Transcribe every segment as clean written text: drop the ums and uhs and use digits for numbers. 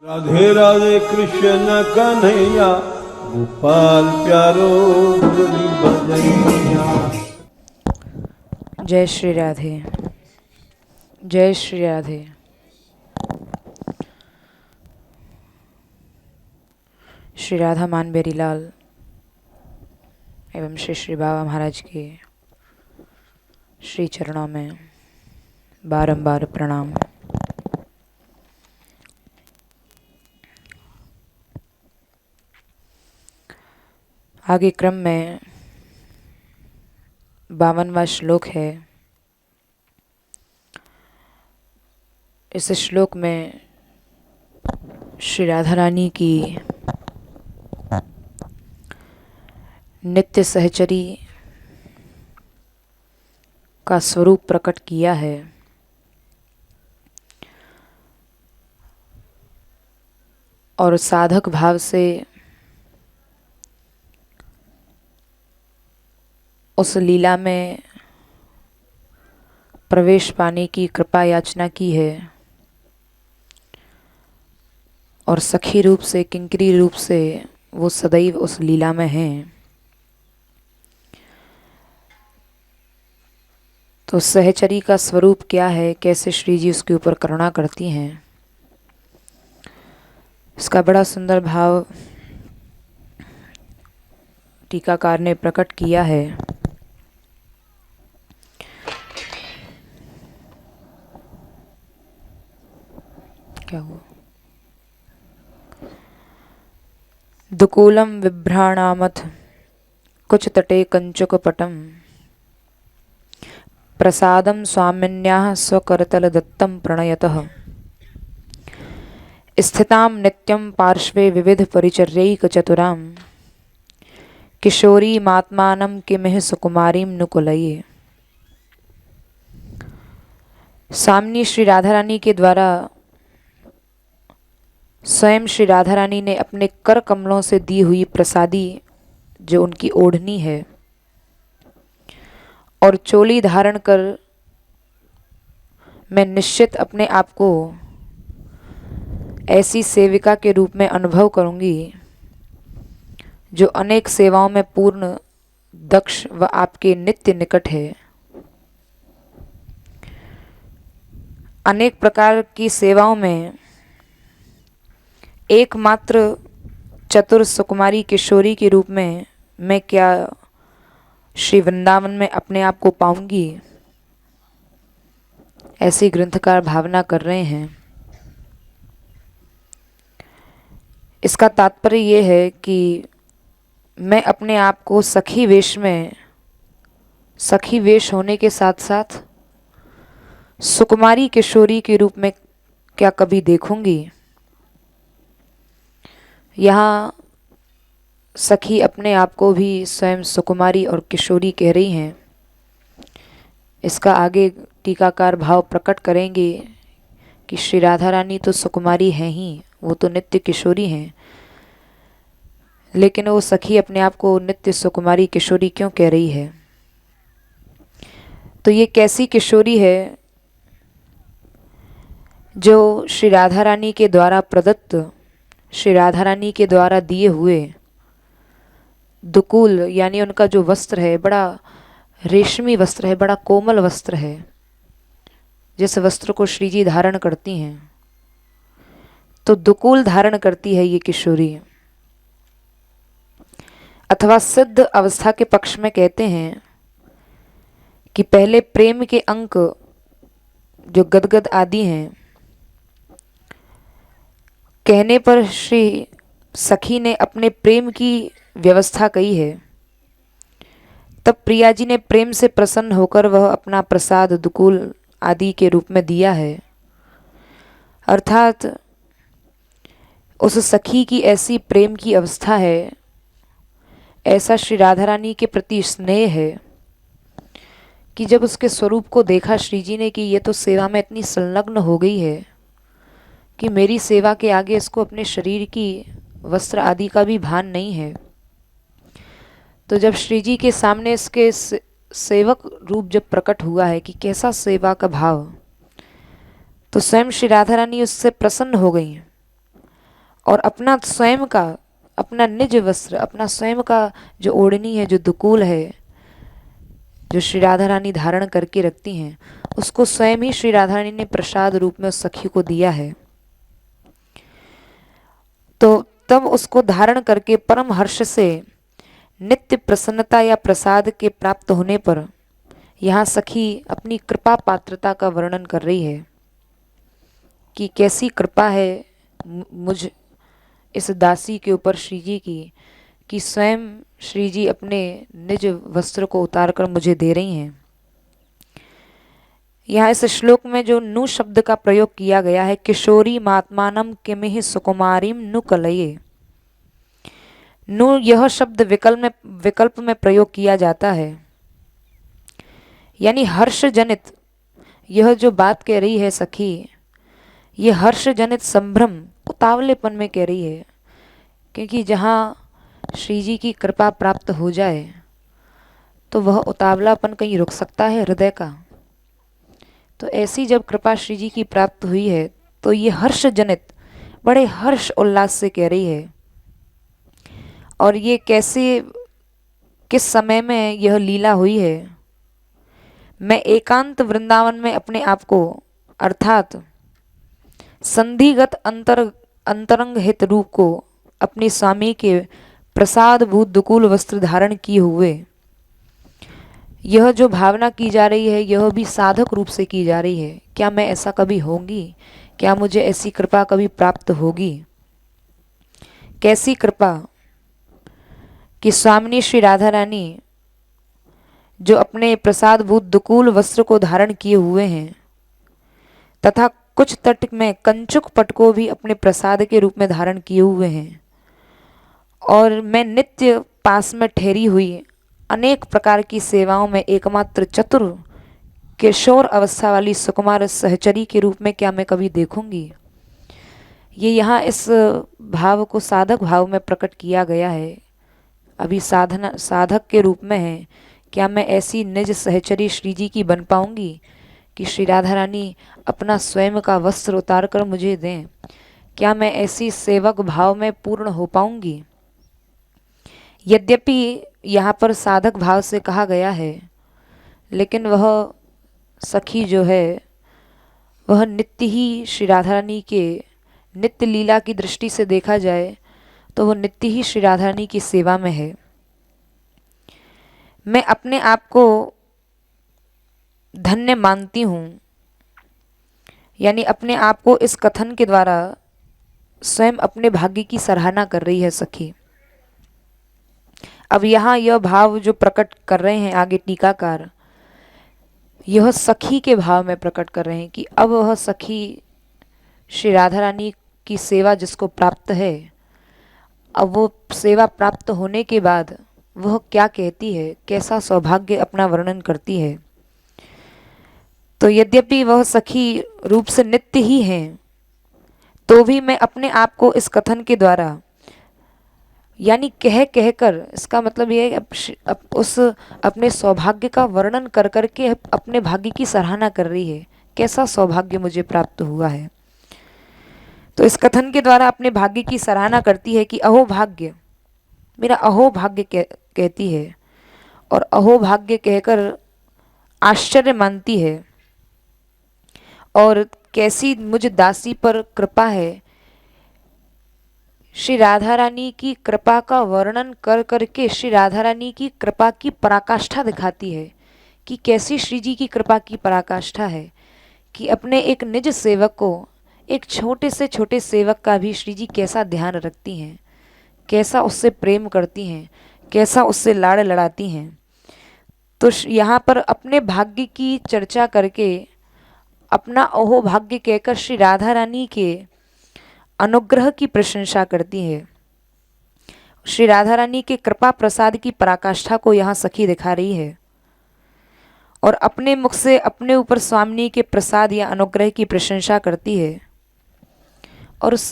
राधे राधे कृष्ण कन्हैया गोपाल प्यारो मुरली बजैया। जय श्री राधे, जय श्री राधे। श्री राधा मानबेरी लाल एवं श्री श्री बाबा महाराज के श्री चरणों में बारंबार प्रणाम। आगे क्रम में 52वां श्लोक है। इस श्लोक में श्री राधा रानी की नित्य सहचरी का स्वरूप प्रकट किया है। और साधक भाव से उस लीला में प्रवेश पाने की कृपा याचना की है। और सखी रूप से, किंकरी रूप से वो सदैव उस लीला में हैं। तो सहचरी का स्वरूप क्या है, कैसे श्री जी उसके ऊपर करुणा करती हैं, इसका बड़ा सुंदर भाव टीकाकार ने प्रकट किया है। क्या हुआ? दुकूलम विभ्राणामथ कुछ तटे कंचुक पटम प्रसादम स्वामिन्याः स्वकरतल दत्तम प्रणयतः स्थितां नित्यं पार्श्वे विविध परिचर्यैक चतुरां किशोरी मात्मानं किमिह सुकुमारीं नुकुलये। सामनी श्री राधा रानी के द्वारा स्वयं श्री राधा रानी ने अपने कर कमलों से दी हुई प्रसादी, जो उनकी ओढ़नी है, और चोली धारण कर मैं निश्चित अपने आप को ऐसी सेविका के रूप में अनुभव करूंगी जो अनेक सेवाओं में पूर्ण दक्ष व आपके नित्य निकट है। अनेक प्रकार की सेवाओं में एकमात्र चतुर सुकुमारी किशोरी के रूप में मैं क्या श्री वृंदावन में अपने आप को पाऊंगी, ऐसी ग्रंथकार भावना कर रहे हैं। इसका तात्पर्य ये है कि मैं अपने आप को सखी वेश में, सखी वेश होने के साथ साथ सुकुमारी किशोरी के रूप में क्या कभी देखूंगी। यहाँ सखी अपने आप को भी स्वयं सुकुमारी और किशोरी कह रही हैं। इसका आगे टीकाकार भाव प्रकट करेंगे कि श्री राधा रानी तो सुकुमारी हैं ही, वो तो नित्य किशोरी हैं, लेकिन वो सखी अपने आप को नित्य सुकुमारी किशोरी क्यों कह रही है? तो ये कैसी किशोरी है जो श्री राधा रानी के द्वारा प्रदत्त, श्री राधा रानी के द्वारा दिए हुए दुकूल यानी उनका जो वस्त्र है, बड़ा रेशमी वस्त्र है, बड़ा कोमल वस्त्र है, जिस वस्त्र को श्री जी धारण करती हैं। तो दुकूल धारण करती है ये किशोरी। अथवा सिद्ध अवस्था के पक्ष में कहते हैं कि पहले प्रेम के अंक जो गदगद आदि हैं, कहने पर श्री सखी ने अपने प्रेम की व्यवस्था कही है। तब प्रिया जी ने प्रेम से प्रसन्न होकर वह अपना प्रसाद दुकूल आदि के रूप में दिया है। अर्थात उस सखी की ऐसी प्रेम की अवस्था है, ऐसा श्री राधा रानी के प्रति स्नेह है कि जब उसके स्वरूप को देखा श्री जी ने कि ये तो सेवा में इतनी संलग्न हो गई है कि मेरी सेवा के आगे इसको अपने शरीर की वस्त्र आदि का भी भान नहीं है। तो जब श्री जी के सामने इसके सेवक रूप जब प्रकट हुआ है कि कैसा सेवा का भाव, तो स्वयं श्री राधा रानी उससे प्रसन्न हो गई। और अपना स्वयं का, अपना निज वस्त्र, अपना स्वयं का जो ओढ़नी है, जो दुकूल है, जो श्री राधा रानी धारण करके रखती हैं, उसको स्वयं ही श्री राधा रानी ने प्रसाद रूप में उस सखी को दिया है। तो तब उसको धारण करके परम हर्ष से नित्य प्रसन्नता या प्रसाद के प्राप्त होने पर यहाँ सखी अपनी कृपा पात्रता का वर्णन कर रही है कि कैसी कृपा है मुझ इस दासी के ऊपर श्री जी की, कि स्वयं श्री जी अपने निज वस्त्र को उतारकर मुझे दे रही हैं। यहाँ इस श्लोक में जो नु शब्द का प्रयोग किया गया है, किशोरी मात्मानम किमिह सुकुमारीम नु कलये, नु यह शब्द विकल्प में प्रयोग किया जाता है, यानी हर्ष जनित यह जो बात कह रही है सखी, ये हर्ष जनित संभ्रम उतावलेपन में कह रही है, क्योंकि जहाँ श्री जी की कृपा प्राप्त हो जाए तो वह उतावलापन कहीं रुक सकता है हृदय का। तो ऐसी जब कृपा श्री जी की प्राप्त हुई है तो ये हर्ष जनित बड़े हर्ष उल्लास से कह रही है। और ये कैसे, किस समय में यह लीला हुई है, मैं एकांत वृंदावन में अपने आप को अर्थात संधिगत अंतरंग हित रूप को अपने स्वामी के प्रसाद भूत दुकूल वस्त्र धारण किए हुए, यह जो भावना की जा रही है यह भी साधक रूप से की जा रही है। क्या मैं ऐसा कभी होंगी? क्या मुझे ऐसी कृपा कभी प्राप्त होगी? कैसी कृपा कि स्वामिनी श्री राधा रानी जो अपने प्रसाद भूत दुकूल वस्त्र को धारण किए हुए हैं तथा कुछ तट में कंचुक पट को भी अपने प्रसाद के रूप में धारण किए हुए हैं, और मैं नित्य पास में ठहरी हुई अनेक प्रकार की सेवाओं में एकमात्र चतुर किशोर अवस्था वाली सुकुमार सहचरी के रूप में क्या मैं कभी देखूंगी? ये यहाँ इस भाव को साधक भाव में प्रकट किया गया है, अभी साधक के रूप में है। क्या मैं ऐसी निज सहचरी श्री जी की बन पाऊंगी कि श्री राधा रानी अपना स्वयं का वस्त्र उतार कर मुझे दें? क्या मैं ऐसी सेवक भाव में पूर्ण हो पाऊंगी? यद्यपि यहाँ पर साधक भाव से कहा गया है, लेकिन वह सखी जो है वह नित्य ही श्री राधा रानी के नित्य लीला की दृष्टि से देखा जाए तो वह नित्य ही श्री राधा रानी की सेवा में है। मैं अपने आप को धन्य मानती हूँ, यानी अपने आप को इस कथन के द्वारा स्वयं अपने भाग्य की सराहना कर रही है सखी। अब यहाँ यह भाव जो प्रकट कर रहे हैं आगे टीकाकार, यह सखी के भाव में प्रकट कर रहे हैं कि अब वह सखी श्री राधा रानी की सेवा जिसको प्राप्त है, अब वो सेवा प्राप्त होने के बाद वह क्या कहती है, कैसा सौभाग्य अपना वर्णन करती है। तो यद्यपि वह सखी रूप से नित्य ही हैं, तो भी मैं अपने आप को इस कथन के द्वारा, यानी कह कर, इसका मतलब यह है उस अपने सौभाग्य का वर्णन कर करके अपने भाग्य की सराहना कर रही है, कैसा सौभाग्य मुझे प्राप्त हुआ है। तो इस कथन के द्वारा अपने भाग्य की सराहना करती है कि अहो भाग्य, मेरा अहो भाग्य कहती है, और अहो भाग्य कहकर आश्चर्य मानती है। और कैसी मुझ दासी पर कृपा है, श्री राधा रानी की कृपा का वर्णन कर करके श्री राधा रानी की कृपा की पराकाष्ठा दिखाती है कि कैसी श्री जी की कृपा की पराकाष्ठा है कि अपने एक निज सेवक को, एक छोटे से छोटे सेवक का भी श्री जी कैसा ध्यान रखती हैं, कैसा उससे प्रेम करती हैं, कैसा उससे लाड़ लड़ाती हैं। तो यहाँ पर अपने भाग्य की चर्चा करके अपना अहो भाग्य कहकर श्री राधा रानी के अनुग्रह की प्रशंसा करती है। श्री राधा रानी के कृपा प्रसाद की पराकाष्ठा को यहाँ सखी दिखा रही है, और अपने मुख से अपने ऊपर स्वामिनी के प्रसाद या अनुग्रह की प्रशंसा करती है। और उस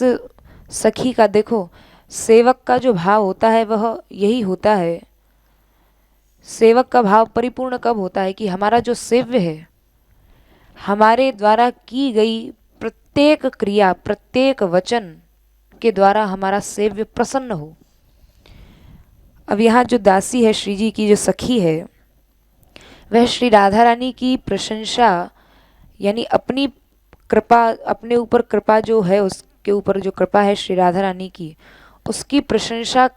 सखी का देखो, सेवक का जो भाव होता है वह यही होता है। सेवक का भाव परिपूर्ण कब होता है कि हमारा जो सेव्य है, हमारे द्वारा की गई प्रत्येक क्रिया, प्रत्येक वचन के द्वारा हमारा सेव्य प्रसन्न हो। अब यहाँ जो दासी है, श्री जी की जो सखी है, वह श्री राधा रानी की प्रशंसा यानी अपनी कृपा, अपने ऊपर कृपा जो है, उसके ऊपर जो कृपा है श्री राधा रानी की, उसकी प्रशंसा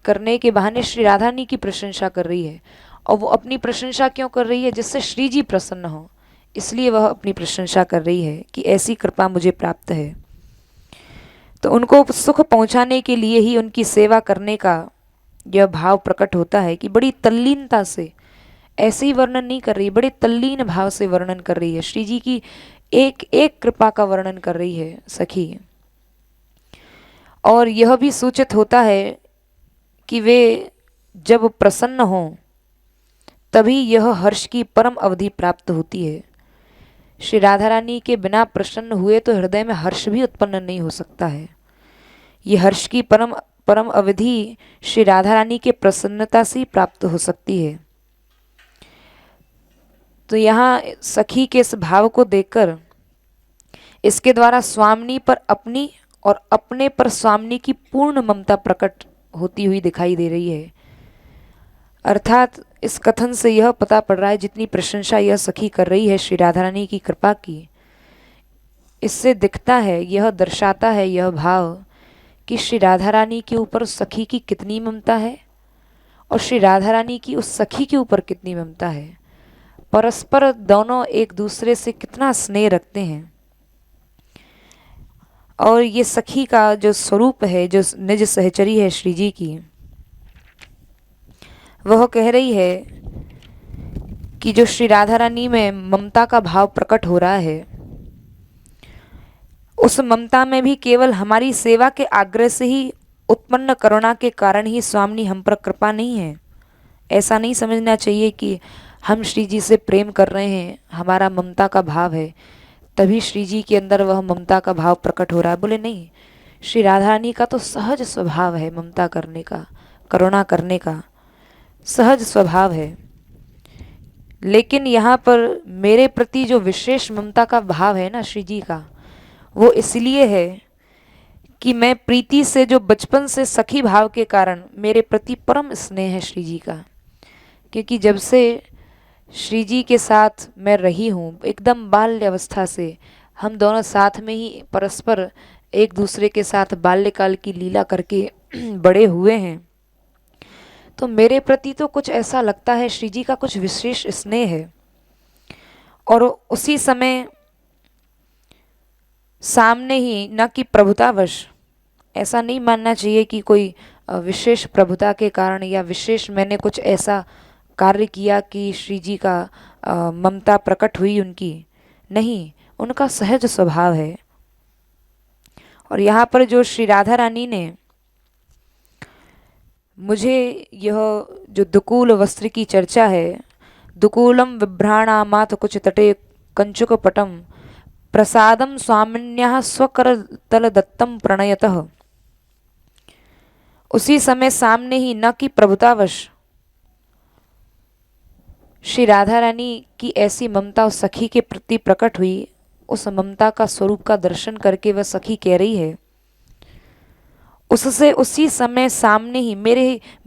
करने के बहाने श्री राधा रानी की प्रशंसा कर रही है। और वो अपनी प्रशंसा क्यों कर रही है? जिससे श्री जी प्रसन्न हो, इसलिए वह अपनी प्रशंसा कर रही है कि ऐसी कृपा मुझे प्राप्त है। तो उनको सुख पहुंचाने के लिए ही उनकी सेवा करने का यह भाव प्रकट होता है कि बड़ी तल्लीनता से, ऐसे ही वर्णन नहीं कर रही, बड़े तल्लीन भाव से वर्णन कर रही है। श्री जी की एक एक कृपा का वर्णन कर रही है सखी। और यह भी सूचित होता है कि वे जब प्रसन्न हों तभी यह हर्ष की परम अवधि प्राप्त होती है। श्री राधा रानी के बिना प्रसन्न हुए तो हृदय में हर्ष भी उत्पन्न नहीं हो सकता है। ये हर्ष की परम परम अवधि श्री राधा रानी के प्रसन्नता से प्राप्त हो सकती है। तो यहाँ सखी के इस भाव को देखकर इसके द्वारा स्वामिनी पर अपनी और अपने पर स्वामिनी की पूर्ण ममता प्रकट होती हुई दिखाई दे रही है। अर्थात इस कथन से यह पता पड़ रहा है, जितनी प्रशंसा यह सखी कर रही है श्री राधा रानी की कृपा की, इससे दिखता है, यह दर्शाता है यह भाव कि श्री राधा रानी के ऊपर उस सखी की कितनी ममता है और श्री राधा रानी की उस सखी के ऊपर कितनी ममता है। परस्पर दोनों एक दूसरे से कितना स्नेह रखते हैं। और ये सखी का जो स्वरूप है, जो निज सहचरी है श्री जी की, वह कह रही है कि जो श्री राधा रानी में ममता का भाव प्रकट हो रहा है, उस ममता में भी केवल हमारी सेवा के आग्रह से ही उत्पन्न करुणा के कारण ही स्वामिनी हम पर कृपा नहीं है। ऐसा नहीं समझना चाहिए कि हम श्री जी से प्रेम कर रहे हैं, हमारा ममता का भाव है, तभी श्री जी के अंदर वह ममता का भाव प्रकट हो रहा है। बोले नहीं, श्री राधा रानी का तो सहज स्वभाव है ममता करने का, करुणा करने का सहज स्वभाव है। लेकिन यहाँ पर मेरे प्रति जो विशेष ममता का भाव है ना श्री जी का, वो इसलिए है कि मैं प्रीति से, जो बचपन से सखी भाव के कारण मेरे प्रति परम स्नेह है श्री जी का। क्योंकि जब से श्री जी के साथ मैं रही हूँ, एकदम बाल्य अवस्था से हम दोनों साथ में ही परस्पर एक दूसरे के साथ बाल्यकाल की लीला करके बड़े हुए हैं, तो मेरे प्रति तो कुछ ऐसा लगता है श्री जी का कुछ विशेष स्नेह है। और उसी समय सामने ही, न कि प्रभुतावश, ऐसा नहीं मानना चाहिए कि कोई विशेष प्रभुता के कारण या विशेष मैंने कुछ ऐसा कार्य किया कि श्री जी का ममता प्रकट हुई उनकी, नहीं, उनका सहज स्वभाव है। और यहाँ पर जो श्री राधा रानी ने मुझे यह जो दुकूल वस्त्र की चर्चा है, दुकूलम विभ्राणामात कुछ तटे कंचुक पटम प्रसादम स्वामिन्याः स्वकर तल दत्तम प्रणयतः, उसी समय सामने ही, न कि प्रभुतावश, श्री राधा रानी की ऐसी ममता उस सखी के प्रति प्रकट हुई। उस ममता का स्वरूप का दर्शन करके वह सखी कह रही है, उससे उसी समय सामने ही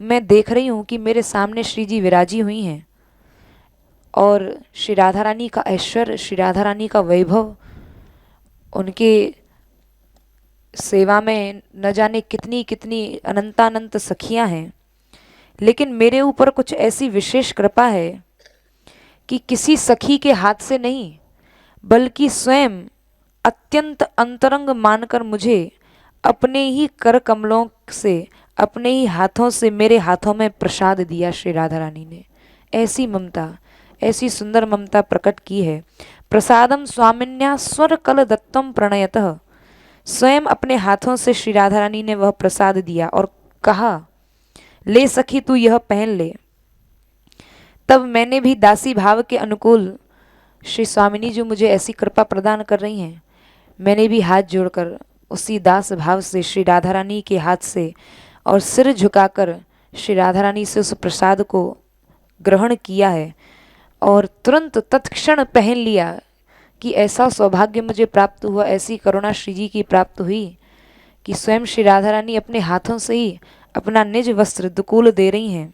मैं देख रही हूँ कि मेरे सामने श्री जी विराजी हुई हैं और श्री राधा रानी का ऐश्वर्य, श्री राधा रानी का वैभव, उनके सेवा में न जाने कितनी कितनी अनंतानंत सखियां हैं, लेकिन मेरे ऊपर कुछ ऐसी विशेष कृपा है कि किसी सखी के हाथ से नहीं, बल्कि स्वयं अत्यंत अंतरंग मानकर मुझे अपने ही कर कमलों से, अपने ही हाथों से मेरे हाथों में प्रसाद दिया श्री राधा रानी ने। ऐसी ममता, ऐसी सुंदर ममता प्रकट की है। प्रसादम स्वामिन्या स्वर कल दत्तम प्रणयतः, स्वयं अपने हाथों से श्री राधा रानी ने वह प्रसाद दिया और कहा, ले सखी तू यह पहन ले। तब मैंने भी दासी भाव के अनुकूल, श्री स्वामिनी जो मुझे ऐसी कृपा प्रदान कर रही हैं, मैंने भी हाथ जोड़कर उसी दास भाव से श्री राधा रानी के हाथ से और सिर झुकाकर श्री राधा रानी से उस प्रसाद को ग्रहण किया है और तुरंत तत्क्षण पहन लिया कि ऐसा सौभाग्य मुझे प्राप्त हुआ, ऐसी करुणा श्री जी की प्राप्त हुई कि स्वयं श्री राधा रानी अपने हाथों से ही अपना निज वस्त्र दुकूल दे रही हैं।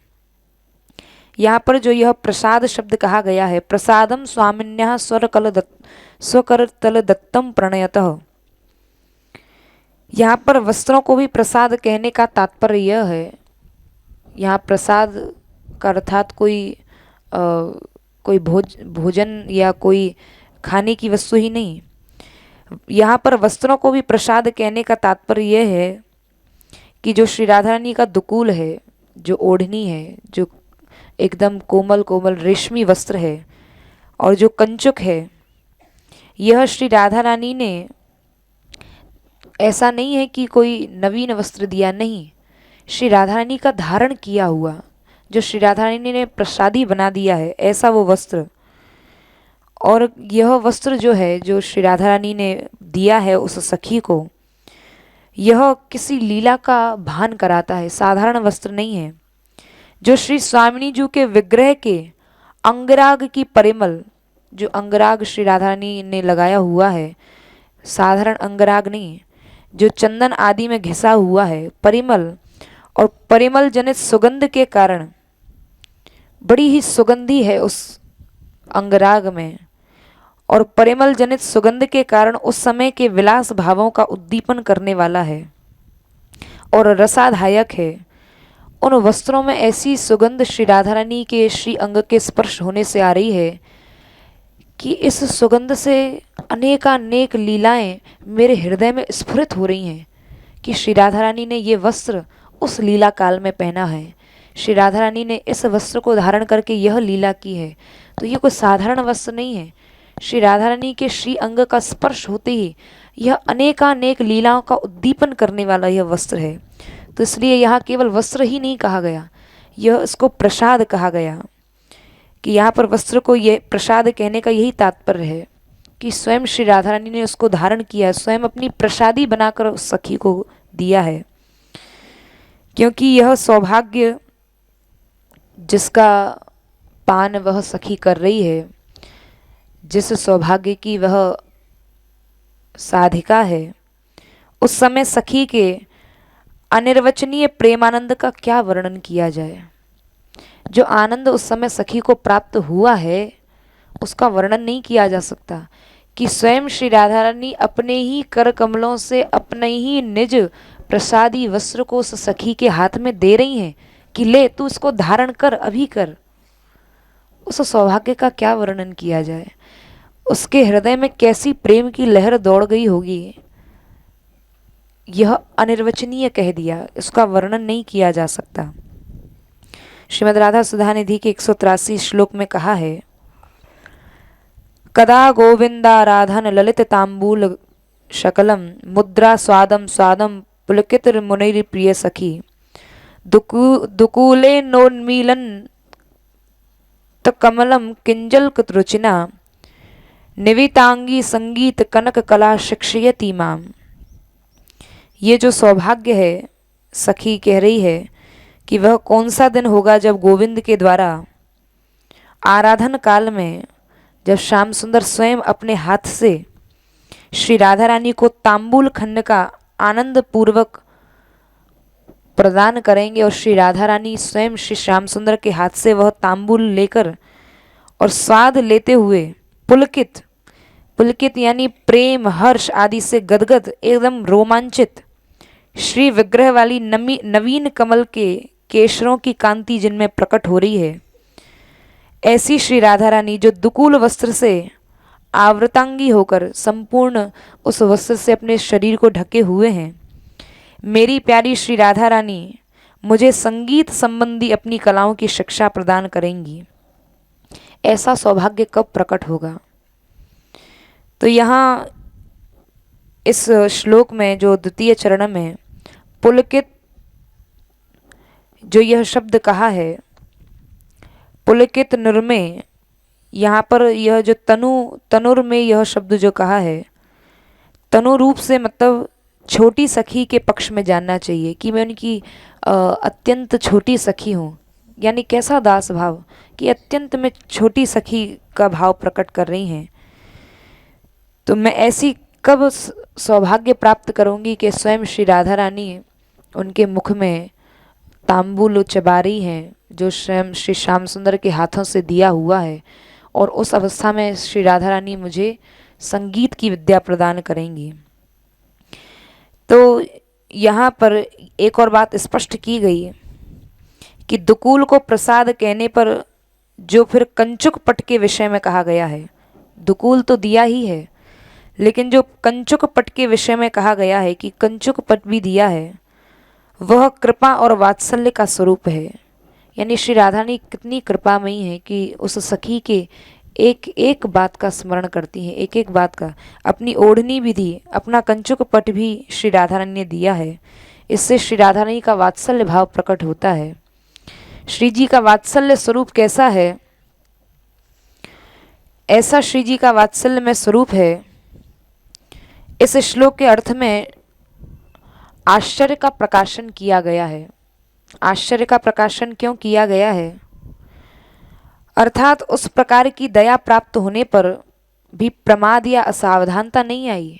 यहाँ पर जो यह प्रसाद शब्द कहा गया है, प्रसादम स्वामिन्यः स्वकरतल दत्तम प्रणयतः, यहाँ पर वस्त्रों को भी प्रसाद कहने का तात्पर्य यह है, यहाँ प्रसाद का अर्थात कोई भोजन या कोई खाने की वस्तु ही नहीं। यहाँ पर वस्त्रों को भी प्रसाद कहने का तात्पर्य यह है कि जो श्री राधा रानी का दुकूल है, जो ओढ़नी है, जो एकदम कोमल कोमल रेशमी वस्त्र है और जो कंचुक है, यह श्री राधा रानी ने, ऐसा नहीं है कि कोई नवीन वस्त्र दिया, नहीं, श्री राधा रानी का धारण किया हुआ, जो श्री राधा रानी ने प्रसादी बना दिया है, ऐसा वो वस्त्र। और यह वस्त्र जो है, जो श्री राधा रानी ने दिया है उस सखी को, यह किसी लीला का भान कराता है, साधारण वस्त्र नहीं है। जो श्री स्वामिनी जी के विग्रह के अंगराग की परिमल, जो अंगराग श्री राधा रानी ने लगाया हुआ है, साधारण अंगराग नहीं, जो चंदन आदि में घिसा हुआ है, परिमल, और परिमल जनित सुगंध के कारण, बड़ी ही सुगंधी है उस अंगराग में, और परिमल जनित सुगंध के कारण उस समय के विलास भावों का उद्दीपन करने वाला है और रसाधायक है। उन वस्त्रों में ऐसी सुगंध श्री राधा रानी के श्री अंग के स्पर्श होने से आ रही है कि इस सुगंध से अनेकानेक लीलाएं मेरे हृदय में स्फुरित हो रही हैं कि श्री राधा रानी ने ये वस्त्र उस लीला काल में पहना है, श्री राधा रानी ने इस वस्त्र को धारण करके यह लीला की है। तो ये कोई साधारण वस्त्र नहीं है, श्री राधा रानी के श्री अंग का स्पर्श होते ही यह अनेकानेक लीलाओं का उद्दीपन करने वाला यह वस्त्र है। तो इसलिए यहाँ केवल वस्त्र ही नहीं कहा गया, यह इसको प्रसाद कहा गया, कि यहाँ पर वस्त्र को ये प्रसाद कहने का यही तात्पर्य है कि स्वयं श्री राधा रानी ने उसको धारण किया है, स्वयं अपनी प्रसादी बनाकर उस सखी को दिया है। क्योंकि यह सौभाग्य जिसका पान वह सखी कर रही है, जिस सौभाग्य की वह साधिका है, उस समय सखी के अनिर्वचनीय प्रेमानंद का क्या वर्णन किया जाए। जो आनंद उस समय सखी को प्राप्त हुआ है उसका वर्णन नहीं किया जा सकता, कि स्वयं श्री राधा रानी अपने ही कर कमलों से अपने ही निज प्रसादी वस्त्र को उस सखी के हाथ में दे रही हैं कि ले तू इसको धारण कर, अभी कर। उस सौभाग्य का क्या वर्णन किया जाए, उसके हृदय में कैसी प्रेम की लहर दौड़ गई होगी, यह अनिर्वचनीय कह दिया, इसका वर्णन नहीं किया जा सकता। श्रीमद् राधा सुधा निधि के 183 श्लोक में कहा है, कदा गोविंदाराधन ललित तांबूल शकलम मुद्रा स्वादम स्वादम पुलकित मुनिर प्रिय सखी दुकूले नोन्मीलन कमलम किंजल रुचिना निवितांगी संगीत कनक कला शिक्षयति माम। ये जो सौभाग्य है, सखी कह रही है कि वह कौन सा दिन होगा जब गोविंद के द्वारा आराधन काल में, जब श्याम सुंदर स्वयं अपने हाथ से श्री राधा रानी को तांबूल खंड का आनंद पूर्वक प्रदान करेंगे और श्री राधा रानी स्वयं श्री श्याम सुंदर के हाथ से वह तांबूल लेकर और स्वाद लेते हुए पुलकित, पुलकित यानी प्रेम हर्ष आदि से गदगद, एकदम रोमांचित, श्री विग्रह वाली नवीन कमल के केशरों की कांति जिनमें प्रकट हो रही है, ऐसी श्री राधा रानी जो दुकूल वस्त्र से आवृतांगी होकर संपूर्ण उस वस्त्र से अपने शरीर को ढके हुए हैं, मेरी प्यारी श्री राधा रानी मुझे संगीत संबंधी अपनी कलाओं की शिक्षा प्रदान करेंगी। ऐसा सौभाग्य कब प्रकट होगा। तो यहाँ इस श्लोक में जो द्वितीय चरण में पुलकित जो यह शब्द कहा है, पुलकित नुर में, यहाँ पर यह जो तनुर में यह शब्द जो कहा है, तनु रूप से मतलब छोटी सखी के पक्ष में जानना चाहिए कि मैं उनकी अत्यंत छोटी सखी हूँ, यानी कैसा दास भाव कि अत्यंत में छोटी सखी का भाव प्रकट कर रही हैं। तो मैं ऐसी कब सौभाग्य प्राप्त करूंगी कि स्वयं श्री राधा रानी उनके मुख में तांबूल चबा रही हैं, जो स्वयं श्री श्याम सुंदर के हाथों से दिया हुआ है, और उस अवस्था में श्री राधा रानी मुझे संगीत की विद्या प्रदान करेंगी। तो यहाँ पर एक और बात स्पष्ट की गई कि दुकूल को प्रसाद कहने पर जो फिर कंचुक पट के विषय में कहा गया है, दुकूल तो दिया ही है, लेकिन जो कंचुक पट के विषय में कहा गया है कि कंचुक पट भी दिया है, वह कृपा और वात्सल्य का स्वरूप है। यानी श्री राधा रानी कितनी कृपामयी है कि उस सखी के एक एक बात का स्मरण करती हैं, एक एक बात का। अपनी ओढ़नी भी दी, अपना कंचुक पट भी श्री राधा रानी ने दिया है। इससे श्री राधा रानी का वात्सल्य भाव प्रकट होता है। श्री जी का वात्सल्य स्वरूप कैसा है? ऐसा श्री जी का वात्सल्य में स्वरूप है। इस श्लोक के अर्थ में आश्चर्य का प्रकाशन किया गया है। आश्चर्य का प्रकाशन क्यों किया गया है? अर्थात उस प्रकार की दया प्राप्त होने पर भी प्रमाद या असावधानता नहीं आई।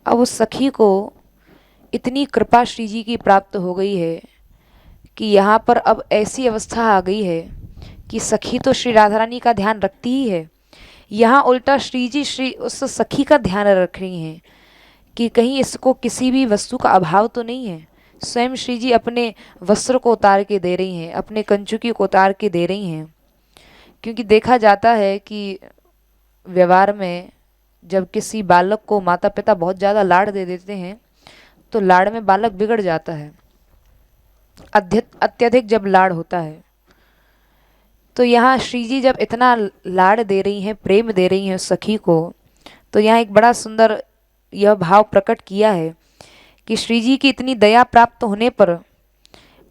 अब उस सखी को इतनी कृपा श्री जी की प्राप्त हो गई है कि यहाँ पर अब ऐसी अवस्था आ गई है कि सखी तो श्री राधा रानी का ध्यान रखती ही है, यहाँ उल्टा श्री जी श्री उस सखी का ध्यान रख रही हैं कि कहीं इसको किसी भी वस्तु का अभाव तो नहीं है। स्वयं श्री जी अपने वस्त्र को उतार के दे रही हैं, अपने कंचुकी को उतार के दे रही हैं। क्योंकि देखा जाता है कि व्यवहार में जब किसी बालक को माता पिता बहुत ज़्यादा लाड़ दे देते हैं तो लाड़ में बालक बिगड़ जाता है। अत्यधिक जब लाड़ होता है, तो यहाँ श्री जी जब इतना लाड़ दे रही हैं, प्रेम दे रही हैं उस सखी को, तो यहाँ एक बड़ा सुंदर यह भाव प्रकट किया है कि श्री जी की इतनी दया प्राप्त होने पर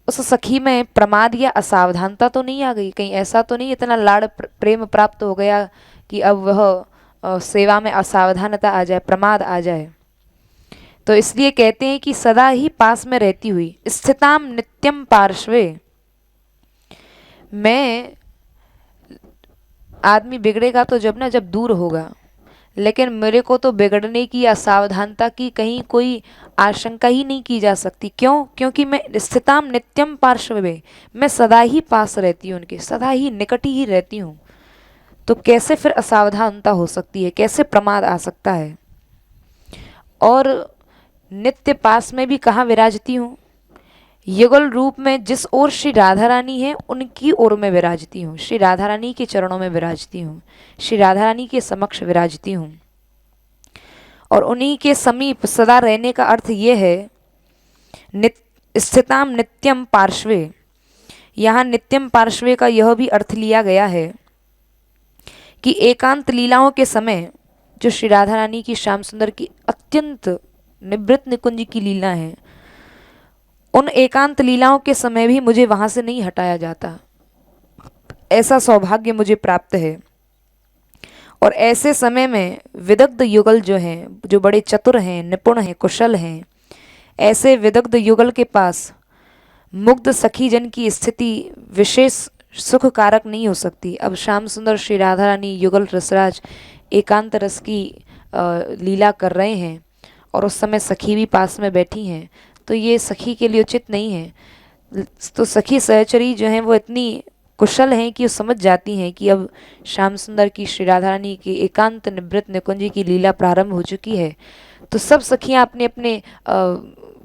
उस सखी में प्रमाद या असावधानता तो नहीं आ गई। कहीं ऐसा तो नहीं इतना लाड़ प्रेम प्राप्त हो गया कि अब वह सेवा में असावधानता आ जाए, प्रमाद आ जाए। तो इसलिए कहते हैं कि सदा ही पास में रहती हुई स्थिताम नित्यम पार्श्वे। मैं आदमी बिगड़ेगा तो जब दूर होगा, लेकिन मेरे को तो बिगड़ने की, असावधानता की कहीं कोई आशंका ही नहीं की जा सकती। क्यों? क्योंकि मैं स्थिताम नित्यम पार्श्वे, मैं सदा ही पास रहती हूँ, उनके सदा ही निकट ही रहती हूँ। तो कैसे फिर असावधानता हो सकती है, कैसे प्रमाद आ सकता है? और नित्य पास में भी कहाँ विराजती हूँ? युगल रूप में जिस ओर श्री राधा रानी है उनकी ओर में विराजती हूँ, श्री राधा रानी के चरणों में विराजती हूँ, श्री राधा रानी के समक्ष विराजती हूँ। और उन्हीं के समीप सदा रहने का अर्थ ये है स्थिताम नित्यम पार्श्वे। यहाँ नित्यम पार्श्वे का यह भी अर्थ लिया गया है कि एकांत लीलाओं के समय जो श्री राधा रानी की श्याम सुंदर की अत्यंत निवृत्त निकुंज की लीला है, उन एकांत लीलाओं के समय भी मुझे वहाँ से नहीं हटाया जाता। ऐसा सौभाग्य मुझे प्राप्त है। और ऐसे समय में विदग्ध युगल जो हैं, जो बड़े चतुर हैं, निपुण हैं, कुशल हैं, ऐसे विदग्ध युगल के पास मुग्ध सखी जन की स्थिति विशेष सुख कारक नहीं हो सकती। अब श्याम सुंदर श्री राधा रानी युगल रसराज एकांत रस की लीला कर रहे हैं और उस समय सखी भी पास में बैठी हैं, तो ये सखी के लिए उचित नहीं है। तो सखी सहचरी जो हैं वो इतनी कुशल हैं कि वो समझ जाती हैं कि अब श्याम सुंदर की श्री राधा रानी की एकांत निवृत्त निकुंज की लीला प्रारंभ हो चुकी है। तो सब सखियां अपने अपने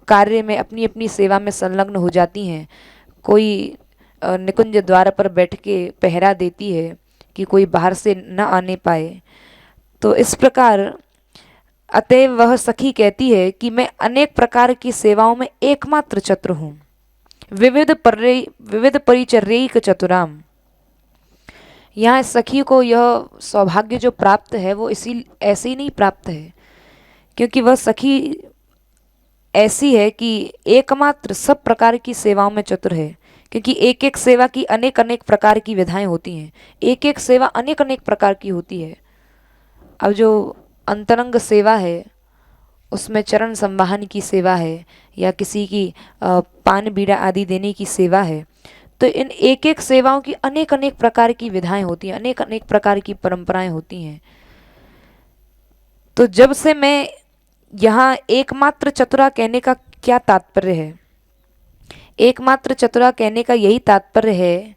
कार्य में, अपनी अपनी सेवा में संलग्न हो जाती हैं। कोई निकुंज द्वार पर बैठ के पहरा देती है कि कोई बाहर से न आने पाए। तो इस प्रकार अतएव वह सखी कहती है कि मैं अनेक प्रकार की सेवाओं में एकमात्र चतुर हूँ, विविध परिचर्यैक चतुराम। यहाँ सखी को यह सौभाग्य जो प्राप्त है वो ऐसे ही नहीं प्राप्त है, क्योंकि वह सखी ऐसी है कि एकमात्र सब प्रकार की सेवाओं में चतुर है। क्योंकि एक एक सेवा की अनेक अनेक प्रकार की विधाएं होती हैं, एक एक सेवा अनेक अनेक प्रकार की होती है। अब जो अंतरंग सेवा है उसमें चरण संवाहन की सेवा है या किसी की पान बीड़ा आदि देने की सेवा है, तो इन एक एक सेवाओं की अनेक अनेक प्रकार की विधाएं होती हैं, अनेक अनेक प्रकार की परंपराएं होती हैं। तो जब से मैं यहाँ एकमात्र चतुरा कहने का क्या तात्पर्य है? एकमात्र चतुरा कहने का यही तात्पर्य है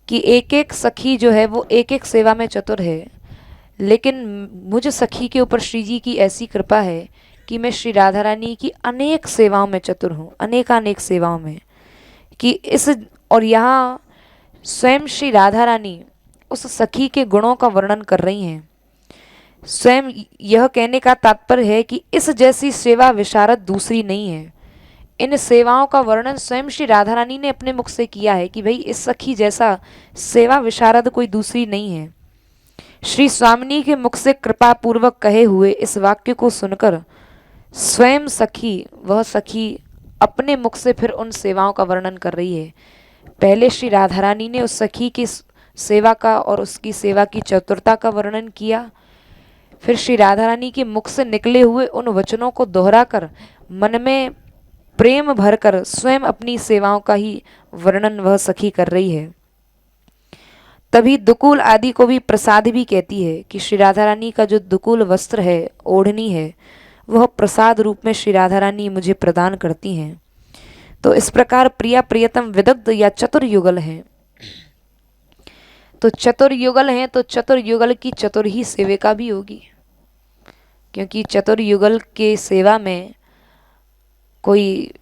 कि एक एक सखी जो है वो एक एक सेवा में चतुर है, लेकिन मुझ सखी के ऊपर श्री जी की ऐसी कृपा है कि मैं श्री राधा रानी की अनेक सेवाओं में चतुर हूँ, अनेकानेक सेवाओं में। कि इस और यहाँ स्वयं श्री राधा रानी उस सखी के गुणों का वर्णन कर रही हैं। स्वयं यह कहने का तात्पर्य है कि इस जैसी सेवा विशारद दूसरी नहीं है। इन सेवाओं का वर्णन स्वयं श्री राधा रानी ने अपने मुख से किया है कि भाई इस सखी जैसा सेवा विशारद कोई दूसरी नहीं है। श्री स्वामिनी के मुख से कृपा पूर्वक कहे हुए इस वाक्य को सुनकर स्वयं सखी, वह सखी अपने मुख से फिर उन सेवाओं का वर्णन कर रही है। पहले श्री राधा रानी ने उस सखी की सेवा का और उसकी सेवा की चतुरता का वर्णन किया, फिर श्री राधा रानी के मुख से निकले हुए उन वचनों को दोहराकर मन में प्रेम भरकर स्वयं अपनी सेवाओं का ही वर्णन वह सखी कर रही है। तभी दुकूल आदि को भी प्रसाद भी कहती है कि श्री राधा रानी का जो दुकूल वस्त्र है, ओढ़नी है, वह प्रसाद रूप में श्री राधा रानी मुझे प्रदान करती हैं। तो इस प्रकार प्रिया प्रियतम विदग्ध या चतुर युगल हैं। तो चतुर युगल हैं तो चतुर युगल की चतुर ही सेविका भी होगी, क्योंकि चतुर युगल के सेवा में कोई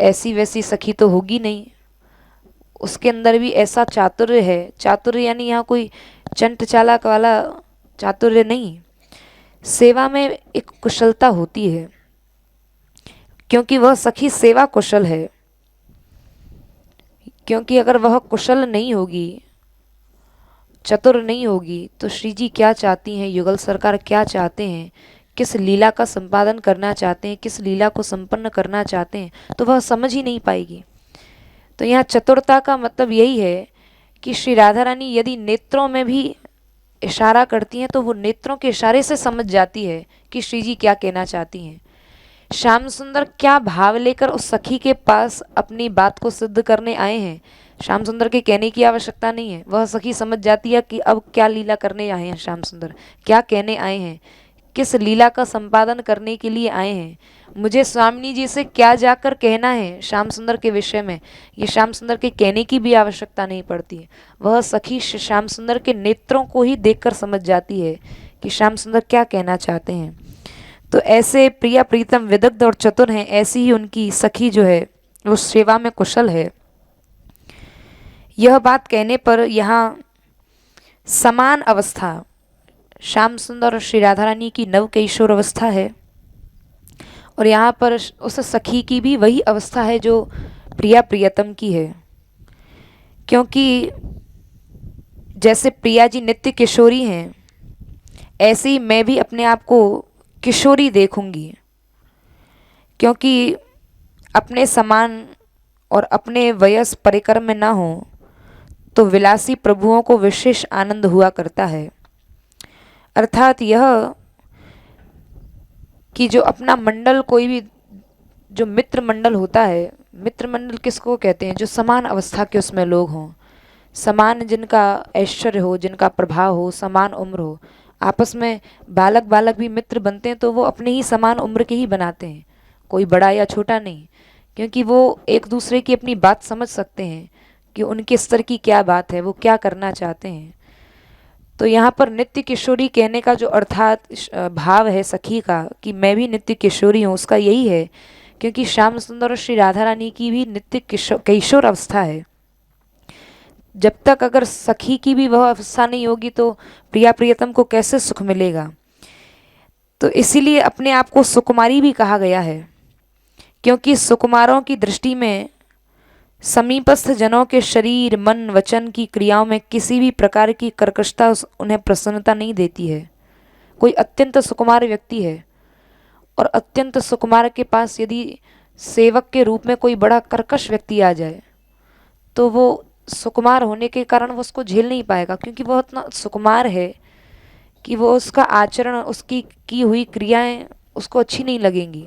ऐसी वैसी सखी तो होगी नहीं, उसके अंदर भी ऐसा चातुर्य है। चातुर्य यानी यहाँ कोई चंट चालाक वाला चातुर्य नहीं, सेवा में एक कुशलता होती है, क्योंकि वह सखी सेवा कुशल है। क्योंकि अगर वह कुशल नहीं होगी, चतुर नहीं होगी, तो श्री जी क्या चाहती हैं, युगल सरकार क्या चाहते हैं, किस लीला का संपादन करना चाहते हैं, किस लीला को संपन्न करना चाहते हैं, तो वह समझ ही नहीं पाएगी। तो यहाँ चतुरता का मतलब यही है कि श्री राधा रानी यदि नेत्रों में भी इशारा करती हैं तो वो नेत्रों के इशारे से समझ जाती है कि श्री जी क्या कहना चाहती हैं। श्याम सुंदर क्या भाव लेकर उस सखी के पास अपनी बात को सिद्ध करने आए हैं, श्याम सुंदर के कहने की आवश्यकता नहीं है। वह सखी समझ जाती है कि अब क्या लीला करने आए हैं श्याम सुंदर, क्या कहने आए हैं, किस लीला का संपादन करने के लिए आए हैं, मुझे स्वामिनी जी से क्या जाकर कहना है श्याम सुंदर के विषय में, ये श्याम सुंदर के कहने की भी आवश्यकता नहीं पड़ती है। वह सखी श्याम सुंदर के नेत्रों को ही देखकर समझ जाती है कि श्याम सुंदर क्या कहना चाहते हैं। तो ऐसे प्रिया प्रीतम विदग्ध और चतुर हैं, ऐसी ही उनकी सखी जो है वो सेवा में कुशल है। यह बात कहने पर यहाँ समान अवस्था श्याम सुंदर और श्री राधा रानी की नव किशोर अवस्था है, और यहाँ पर उस सखी की भी वही अवस्था है जो प्रिया प्रियतम की है। क्योंकि जैसे प्रिया जी नित्य किशोरी हैं, ऐसे ही मैं भी अपने आप को किशोरी देखूंगी, क्योंकि अपने समान और अपने वयस परिकर में ना हो तो विलासी प्रभुओं को विशेष आनंद हुआ करता है। अर्थात यह कि जो अपना मंडल, कोई भी जो मित्र मंडल होता है, मित्र मंडल किसको कहते हैं, जो समान अवस्था के उसमें लोग हों, समान जिनका ऐश्वर्य हो, जिनका प्रभाव हो, समान उम्र हो। आपस में बालक बालक भी मित्र बनते हैं तो वो अपने ही समान उम्र के ही बनाते हैं, कोई बड़ा या छोटा नहीं, क्योंकि वो एक दूसरे की अपनी बात समझ सकते हैं कि उनके स्तर की क्या बात है, वो क्या करना चाहते हैं। तो यहाँ पर नित्य किशोरी कहने का जो अर्थात भाव है सखी का कि मैं भी नित्य किशोरी हूँ, उसका यही है क्योंकि श्याम सुंदर और श्री राधा रानी की भी नित्य किशोर अवस्था है। जब तक अगर सखी की भी वह अवस्था नहीं होगी तो प्रिया प्रियतम को कैसे सुख मिलेगा। तो इसीलिए अपने आप को सुकुमारी भी कहा गया है, क्योंकि सुकुमारों की दृष्टि में समीपस्थ जनों के शरीर, मन, वचन की क्रियाओं में किसी भी प्रकार की कर्कशता उन्हें प्रसन्नता नहीं देती है। कोई अत्यंत सुकुमार व्यक्ति है और अत्यंत सुकुमार के पास यदि सेवक के रूप में कोई बड़ा कर्कश व्यक्ति आ जाए तो वो सुकुमार होने के कारण वो उसको झेल नहीं पाएगा, क्योंकि वो इतना सुकुमार है कि वो उसका आचरण, उसकी की हुई क्रियाएं उसको अच्छी नहीं लगेंगी।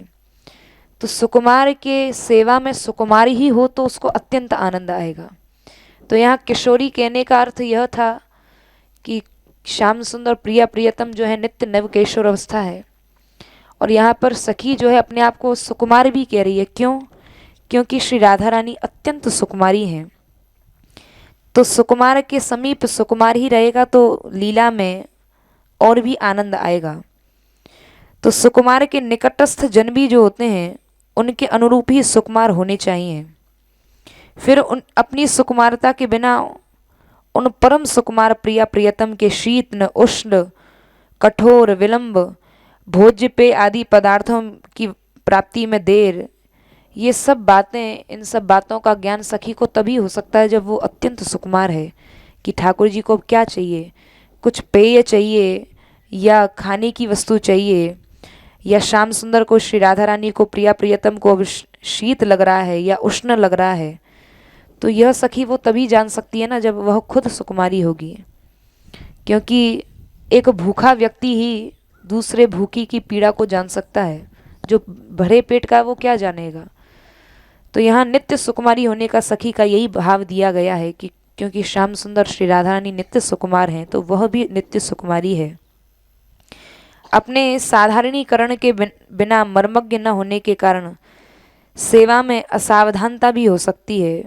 तो सुकुमार के सेवा में सुकुमारी ही हो तो उसको अत्यंत आनंद आएगा। तो यहाँ किशोरी कहने का अर्थ यह था कि श्याम सुंदर प्रिया प्रियतम जो है नित्य नव किशोर अवस्था है, और यहाँ पर सखी जो है अपने आप को सुकुमार भी कह रही है। क्यों? क्योंकि श्री राधा रानी अत्यंत सुकुमारी हैं। तो सुकुमार के समीप सुकुमार ही रहेगा तो लीला में और भी आनंद आएगा। तो सुकुमार के निकटस्थ जन भी जो होते हैं उनके अनुरूप ही सुकुमार होने चाहिए। फिर उन अपनी सुकुमारता के बिना उन परम सुकुमार प्रिया प्रियतम के शीतन उष्ण कठोर विलंब भोज्य पेय आदि पदार्थों की प्राप्ति में देर, ये सब बातें, इन सब बातों का ज्ञान सखी को तभी हो सकता है जब वो अत्यंत सुकुमार है कि ठाकुर जी को क्या चाहिए, कुछ पेय चाहिए या खाने की वस्तु चाहिए, या श्याम सुंदर को श्री राधा रानी को प्रिया प्रियतम को अब शीत लग रहा है या उष्ण लग रहा है, तो यह सखी वो तभी जान सकती है ना जब वह खुद सुकुमारी होगी। क्योंकि एक भूखा व्यक्ति ही दूसरे भूखी की पीड़ा को जान सकता है, जो भरे पेट का वो क्या जानेगा। तो यहाँ नित्य सुकुमारी होने का सखी का यही भाव दिया गया है कि क्योंकि श्याम सुंदर श्री राधा रानी नित्य सुकुमार हैं तो वह भी नित्य सुकुमारी है। अपने साधारणीकरण के बिना मर्मज्ञ न होने के कारण सेवा में असावधानता भी हो सकती है।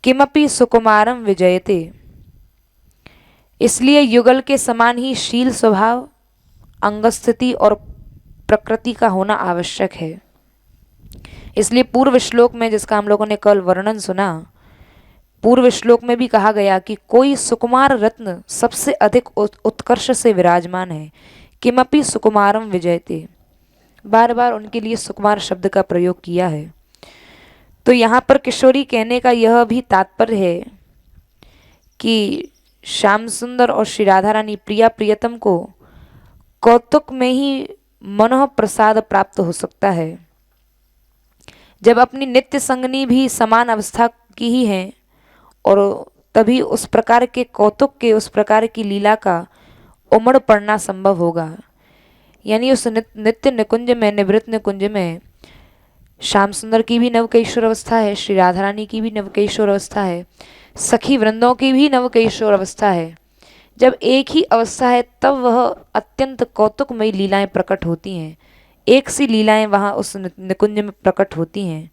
किमपि सुकुमारम विजयते, इसलिए युगल के समान ही शील स्वभाव, अंगस्थिति और प्रकृति का होना आवश्यक है। इसलिए पूर्व श्लोक में, जिसका हम लोगों ने कल वर्णन सुना, पूर्व श्लोक में भी कहा गया कि कोई सुकुमार रत्न सबसे अधिक उत्कर्ष से विराजमान है। किमपि सुकुमारम विजयते, बार बार उनके लिए सुकुमार शब्द का प्रयोग किया है। तो यहाँ पर किशोरी कहने का यह भी तात्पर्य है कि श्याम सुंदर और श्री राधा रानी प्रिया प्रियतम को कौतुक में ही मनोह प्रसाद प्राप्त हो सकता है। जब अपनी नित्य संगनी भी समान अवस्था की ही हैं और तभी उस प्रकार के कौतुक के, उस प्रकार की लीला का उमड़ पड़ना संभव होगा। यानी उस नित्य निकुंज में, निवृत्त निकुंज में श्याम सुंदर की भी नवकिशोर अवस्था है, श्री राधा रानी की भी नवकिशोर अवस्था है, सखी वृंदों की भी नवकिशोर अवस्था है। जब एक ही अवस्था है तब वह अत्यंत कौतुकमयी लीलाएं प्रकट होती हैं, एक सी लीलाएं वहाँ उस निकुंज में प्रकट होती हैं।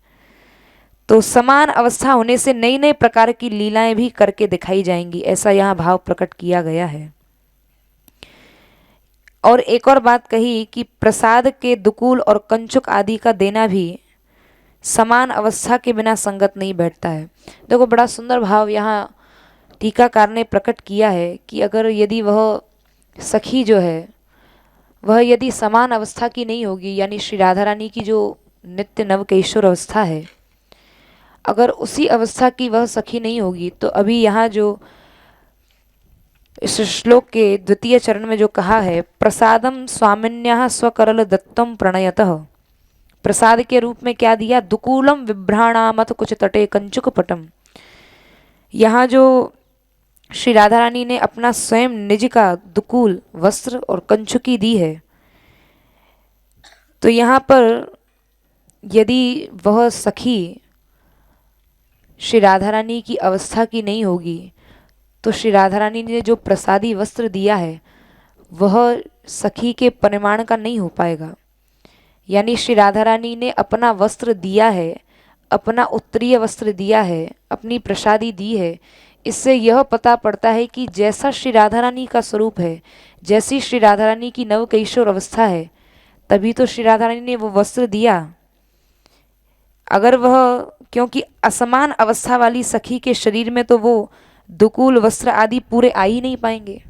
तो समान अवस्था होने से नई नई प्रकार की लीलाएं भी करके दिखाई जाएंगी, ऐसा यहाँ भाव प्रकट किया गया है। और एक और बात कही कि प्रसाद के दुकूल और कंचुक आदि का देना भी समान अवस्था के बिना संगत नहीं बैठता है। देखो बड़ा सुंदर भाव यहाँ टीकाकार ने प्रकट किया है कि अगर यदि वह सखी जो है वह यदि समान अवस्था की नहीं होगी, यानी श्री राधा रानी की जो नित्य नवकिशोर अवस्था है, अगर उसी अवस्था की वह सखी नहीं होगी तो अभी यहाँ जो इस श्लोक के द्वितीय चरण में जो कहा है, प्रसादम स्वामिन्याः स्वकरल दत्तम प्रणयतः, प्रसाद के रूप में क्या दिया, दुकूलम विभ्राणामथ कुछ तटे कंचुक पटम। यहाँ जो श्री राधा रानी ने अपना स्वयं निज का दुकूल वस्त्र और कंचुकी दी है, तो यहाँ पर यदि वह सखी श्री राधा रानी की अवस्था की नहीं होगी तो श्री राधा रानी ने जो प्रसादी वस्त्र दिया है वह सखी के परिमाण का नहीं हो पाएगा। यानी श्री राधा रानी ने अपना वस्त्र दिया है, अपना उत्तरीय वस्त्र दिया है, अपनी प्रसादी दी है। इससे यह पता पड़ता है कि जैसा श्री राधा रानी का स्वरूप है, जैसी श्री राधा रानी की नवकिशोर अवस्था है, तभी तो श्री राधा रानी ने वो वस्त्र दिया। अगर वह, क्योंकि असमान अवस्था वाली सखी के शरीर में तो वो दुकूल वस्त्र आदि पूरे आ ही नहीं पाएंगे,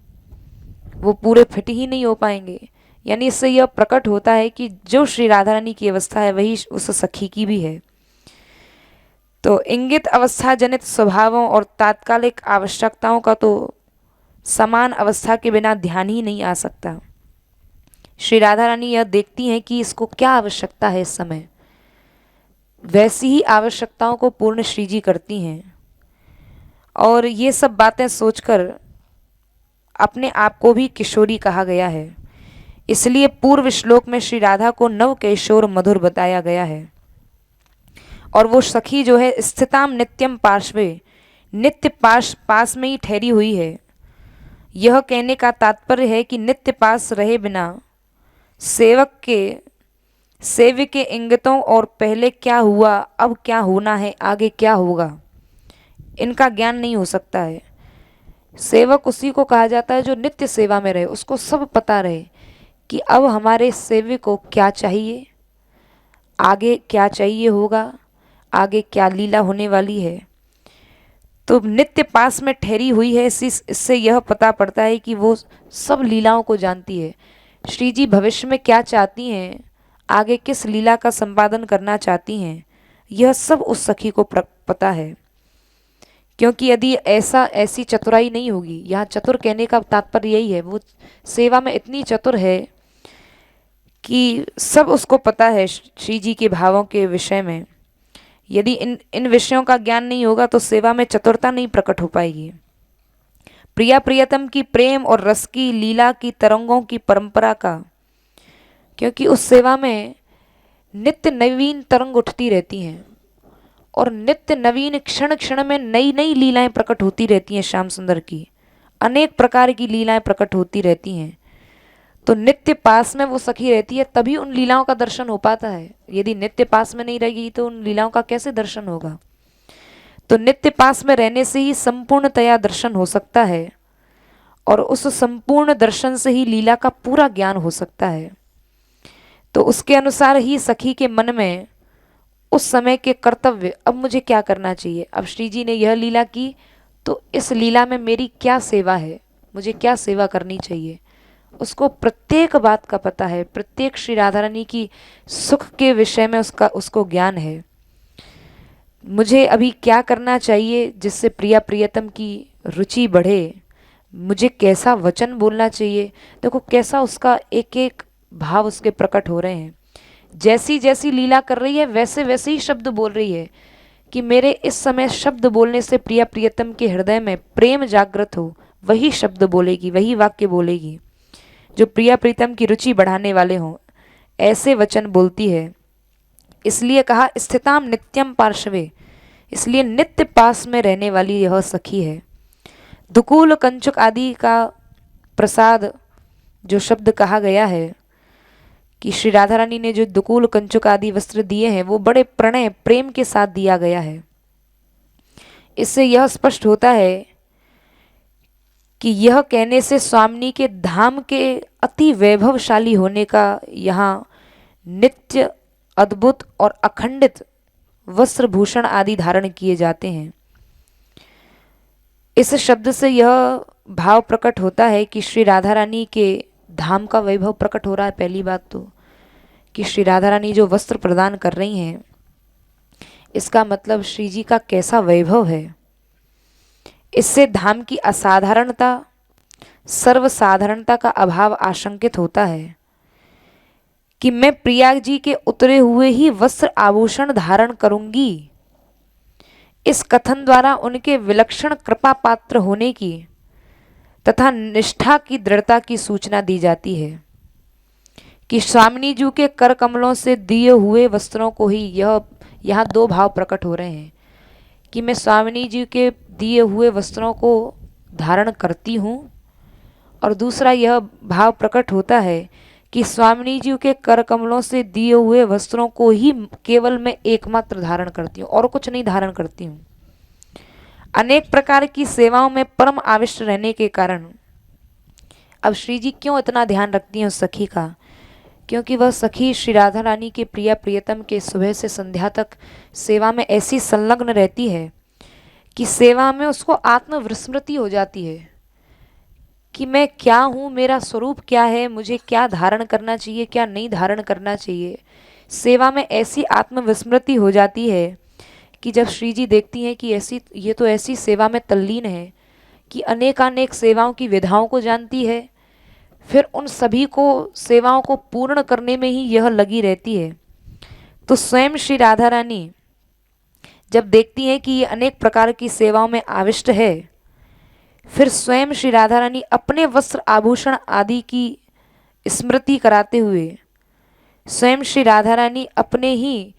वो पूरे फिट ही नहीं हो पाएंगे। यानी इससे यह प्रकट होता है कि जो श्री राधा रानी की अवस्था है वही उस सखी की भी है। तो इंगित अवस्था जनित स्वभावों और तात्कालिक आवश्यकताओं का तो समान अवस्था के बिना ध्यान ही नहीं आ सकता। श्री राधा रानी यह देखती हैं कि इसको क्या आवश्यकता है इस समय, वैसी ही आवश्यकताओं को पूर्ण श्री जी करती हैं। और ये सब बातें सोचकर अपने आप को भी किशोरी कहा गया है। इसलिए पूर्व श्लोक में श्री राधा को नवकिशोर मधुर बताया गया है। और वो सखी जो है स्थिताम नित्यम पार्श्वे, नित्य पास में ही ठहरी हुई है। यह कहने का तात्पर्य है कि नित्य पास रहे बिना सेव्य के इंगितों और पहले क्या हुआ, अब क्या होना है, आगे क्या होगा, इनका ज्ञान नहीं हो सकता है। सेवक उसी को कहा जाता है जो नित्य सेवा में रहे, उसको सब पता रहे कि अब हमारे सेव्य को क्या चाहिए, आगे क्या चाहिए होगा, आगे क्या लीला होने वाली है। तो नित्य पास में ठहरी हुई है, इससे यह पता पड़ता है कि वो सब लीलाओं को जानती है। श्री जी भविष्य में क्या चाहती हैं, आगे किस लीला का संपादन करना चाहती हैं, यह सब उस सखी को पता है। क्योंकि यदि ऐसी चतुराई नहीं होगी, यहाँ चतुर कहने का तात्पर्य यही है, वो सेवा में इतनी चतुर है कि सब उसको पता है श्री जी के भावों के विषय में। यदि इन विषयों का ज्ञान नहीं होगा तो सेवा में चतुरता नहीं प्रकट हो पाएगी। प्रिया प्रियतम की प्रेम और रस की लीला की तरंगों की परंपरा का, क्योंकि उस सेवा में नित्य नवीन तरंग उठती रहती हैं और नित्य नवीन क्षण क्षण में नई नई लीलाएं प्रकट होती रहती हैं। श्याम सुंदर की अनेक प्रकार की लीलाएं प्रकट होती रहती हैं। तो नित्य पास में वो सखी रहती है, तभी उन लीलाओं का दर्शन हो पाता है। यदि नित्य पास में नहीं रहेगी तो उन लीलाओं का कैसे दर्शन होगा। तो नित्य पास में रहने से ही संपूर्णतया दर्शन हो सकता है और उस संपूर्ण दर्शन से ही लीला का पूरा ज्ञान हो सकता है। तो उसके अनुसार ही सखी के मन में उस समय के कर्तव्य, अब मुझे क्या करना चाहिए, अब श्री जी ने यह लीला की तो इस लीला में मेरी क्या सेवा है, मुझे क्या सेवा करनी चाहिए, उसको प्रत्येक बात का पता है। प्रत्येक श्री राधा रानी की सुख के विषय में उसको ज्ञान है। मुझे अभी क्या करना चाहिए जिससे प्रिया प्रियतम की रुचि बढ़े, मुझे कैसा वचन बोलना चाहिए। देखो कैसा उसका एक एक भाव उसके प्रकट हो रहे हैं। जैसी जैसी लीला कर रही है वैसे वैसे ही शब्द बोल रही है कि मेरे इस समय शब्द बोलने से प्रिया प्रियतम के हृदय में प्रेम जागृत हो, वही शब्द बोलेगी, वही वाक्य बोलेगी जो प्रिया प्रीतम की रुचि बढ़ाने वाले हों। ऐसे वचन बोलती है। इसलिए कहा स्थिताम नित्यम पार्श्वे, इसलिए नित्य पास में रहने वाली यह सखी है। दुकूल कंचुक आदि का प्रसाद जो शब्द कहा गया है कि श्री राधा रानी ने जो दुकूल कंचुक आदि वस्त्र दिए हैं वो बड़े प्रणय प्रेम के साथ दिया गया है। इससे यह स्पष्ट होता है कि यह कहने से स्वामिनी के धाम के अति वैभवशाली होने का यहाँ नित्य अद्भुत और अखंडित वस्त्र भूषण आदि धारण किए जाते हैं। इस शब्द से यह भाव प्रकट होता है कि श्री राधा रानी के धाम का वैभव प्रकट हो रहा है। पहली बात तो कि श्री राधा रानी जो वस्त्र प्रदान कर रही हैं, इसका मतलब श्री जी का कैसा वैभव है। इससे धाम की असाधारणता, सर्वसाधारणता का अभाव आशंकित होता है कि मैं प्रिया जी के उतरे हुए ही वस्त्र आभूषण धारण करूंगी। इस कथन द्वारा उनके विलक्षण कृपा पात्र होने की तथा निष्ठा की दृढ़ता की सूचना दी जाती है कि स्वामिनी जी के कर कमलों से दिए हुए वस्त्रों को ही, यह यहाँ दो भाव प्रकट हो रहे हैं कि मैं स्वामिनी जी के दिए हुए वस्त्रों को धारण करती हूँ, और दूसरा यह भाव प्रकट होता है कि स्वामिनी जी के कर कमलों से दिए हुए वस्त्रों को ही केवल मैं एकमात्र धारण करती हूँ और कुछ नहीं धारण करती हूँ। अनेक प्रकार की सेवाओं में परम आविष्ट रहने के कारण अब श्री जी क्यों इतना ध्यान रखती हैं उस सखी का, क्योंकि वह सखी श्री राधा रानी के प्रिया प्रियतम के सुबह से संध्या तक सेवा में ऐसी संलग्न रहती है कि सेवा में उसको आत्मविस्मृति हो जाती है कि मैं क्या हूँ, मेरा स्वरूप क्या है, मुझे क्या धारण करना चाहिए, क्या नहीं धारण करना चाहिए। सेवा में ऐसी आत्मविस्मृति हो जाती है कि जब श्री जी देखती हैं कि ये तो ऐसी सेवा में तल्लीन है कि अनेकानेक सेवाओं की विधाओं को जानती है, फिर उन सभी को सेवाओं को पूर्ण करने में ही यह लगी रहती है। तो स्वयं श्री राधा रानी जब देखती हैं कि ये अनेक प्रकार की सेवाओं में आविष्ट है, फिर स्वयं श्री राधा रानी अपने वस्त्र आभूषण आदि की स्मृति कराते हुए स्वयं श्री राधा रानी अपने ही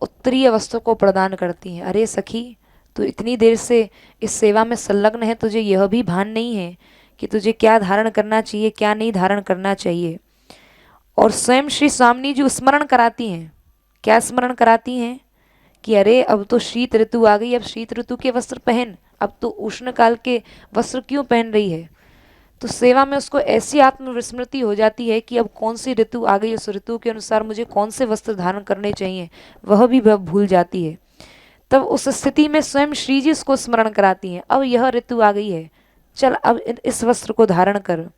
उत्तरीय वस्त्र को प्रदान करती हैं। अरे सखी, तू इतनी देर से इस सेवा में संलग्न है, तुझे यह भी भान नहीं है कि तुझे क्या धारण करना चाहिए, क्या नहीं धारण करना चाहिए। और स्वयं श्री स्वामिनी जी स्मरण कराती हैं। क्या स्मरण कराती हैं? कि अरे अब तो शीत ऋतु आ गई, अब शीत ऋतु के वस्त्र पहन, अब तो उष्ण काल के वस्त्र क्यों पहन रही है। तो सेवा में उसको ऐसी आत्मविस्मृति हो जाती है कि अब कौन सी ऋतु आ गई, उस ऋतु के अनुसार मुझे कौन से वस्त्र धारण करने चाहिए वह भी वह भूल जाती है। तब उस स्थिति में स्वयं श्री जी उसको स्मरण कराती हैं, अब यह ऋतु आ गई है, चल अब इस वस्त्र को धारण कर।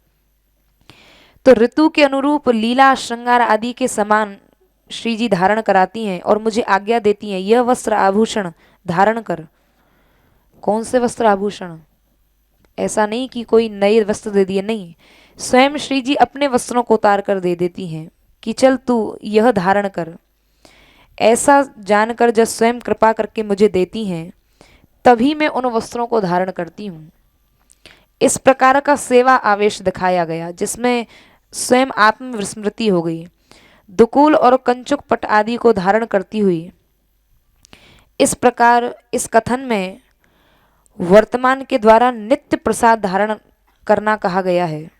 तो ऋतु के अनुरूप लीला श्रृंगार आदि के समान श्री जी धारण कराती हैं और मुझे आज्ञा देती हैं, यह वस्त्र आभूषण धारण कर। कौन से वस्त्र आभूषण? ऐसा नहीं कि कोई नए वस्त्र दे दिए, नहीं, स्वयं श्री जी अपने वस्त्रों को उतार कर दे देती हैं कि चल तू यह धारण कर। ऐसा जानकर जब स्वयं कृपा करके मुझे देती हैं तभी मैं उन वस्त्रों को धारण करती हूँ। इस प्रकार का सेवा आवेश दिखाया गया जिसमें स्वयं आत्मविस्मृति हो गई। दुकूल और कंचुक पट आदि को धारण करती हुई इस प्रकार इस कथन में वर्तमान के द्वारा नित्य प्रसाद धारण करना कहा गया है।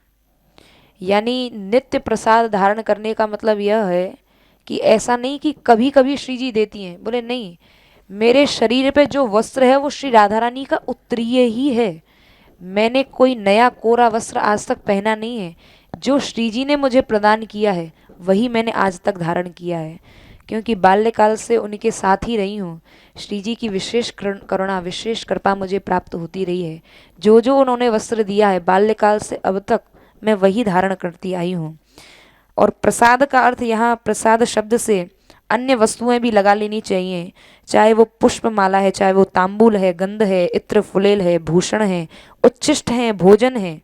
यानी नित्य प्रसाद धारण करने का मतलब यह है कि ऐसा नहीं कि कभी कभी श्री जी देती हैं, बोले नहीं, मेरे शरीर पे जो वस्त्र है वो श्री राधा रानी का उत्तरीय ही है, मैंने कोई नया कोरा वस्त्र आज तक पहना नहीं है, जो श्री जी ने मुझे प्रदान किया है वही मैंने आज तक धारण किया है। क्योंकि बाल्यकाल से उनके साथ ही रही हूँ, श्री जी की विशेष करुणा विशेष कृपा मुझे प्राप्त होती रही है। जो जो उन्होंने वस्त्र दिया है बाल्यकाल से अब तक मैं वही धारण करती आई हूँ। और प्रसाद का अर्थ यहाँ प्रसाद शब्द से अन्य वस्तुएं भी लगा लेनी चाहिए, चाहे वो पुष्पमाला है, चाहे वो तांबूल है, गंध है, इत्र फुलेल है, भूषण है, उच्छिष्ट है, भोजन है।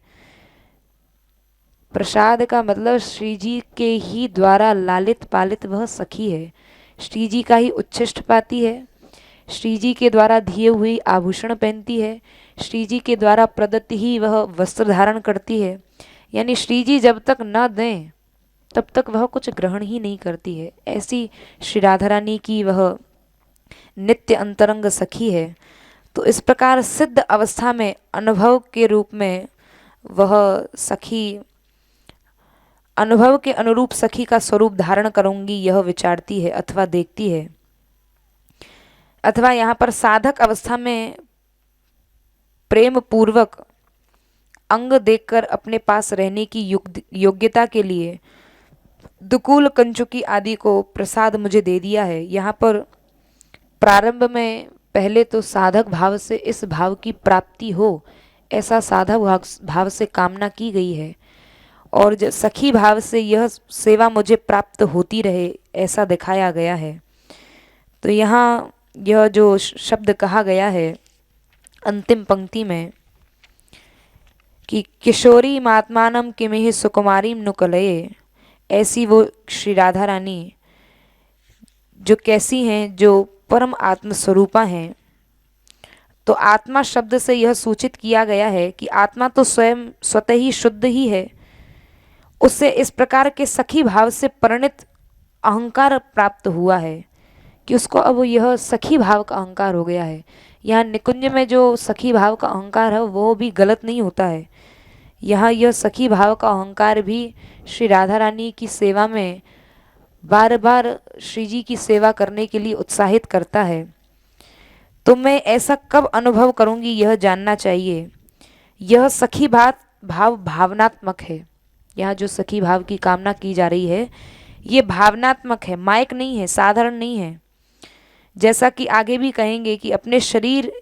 प्रसाद का मतलब श्री जी के ही द्वारा लालित पालित वह सखी है, श्री जी का ही उच्छिष्ट पाती है, श्री जी के द्वारा दिए हुई आभूषण पहनती है, श्री जी के द्वारा प्रदत्त ही वह वस्त्र धारण करती है। यानी श्री जी जब तक न दें तब तक वह कुछ ग्रहण ही नहीं करती है। ऐसी श्री राधा रानी की वह नित्य अंतरंग सखी है। तो इस प्रकार सिद्ध अवस्था में अनुभव के रूप में वह सखी अनुभव के अनुरूप सखी का स्वरूप धारण करूंगी यह विचारती है अथवा देखती है। अथवा यहाँ पर साधक अवस्था में प्रेम पूर्वक अंग देखकर अपने पास रहने की योग्यता के लिए दुकूल कंचुकी आदि को प्रसाद मुझे दे दिया है। यहाँ पर प्रारंभ में पहले तो साधक भाव से इस भाव की प्राप्ति हो ऐसा साधक भाव से कामना की गई है, और सखी भाव से यह सेवा मुझे प्राप्त होती रहे ऐसा दिखाया गया है। तो यहाँ यह जो शब्द कहा गया है अंतिम पंक्ति में कि किशोरी मात्मानम किमिहि सुकुमारीम नुकलये, ऐसी वो श्री राधा रानी जो कैसी हैं, जो परम आत्म स्वरूपा हैं। तो आत्मा शब्द से यह सूचित किया गया है कि आत्मा तो स्वयं स्वतः ही शुद्ध ही है, उससे इस प्रकार के सखी भाव से परिणित अहंकार प्राप्त हुआ है कि उसको अब यह सखी भाव का अहंकार हो गया है। यहाँ निकुंज में जो सखी भाव का अहंकार है वो भी गलत नहीं होता है, यहाँ यह सखी भाव का अहंकार भी श्री राधा रानी की सेवा में बार बार श्री जी की सेवा करने के लिए उत्साहित करता है। तो मैं ऐसा कब अनुभव करूंगी यह जानना चाहिए। यह सखी भाव भावनात्मक है। यहाँ जो सखी भाव की कामना की जा रही है ये भावनात्मक है, मायक नहीं है, साधारण नहीं है। जैसा कि आगे भी कहेंगे कि अपने शरीर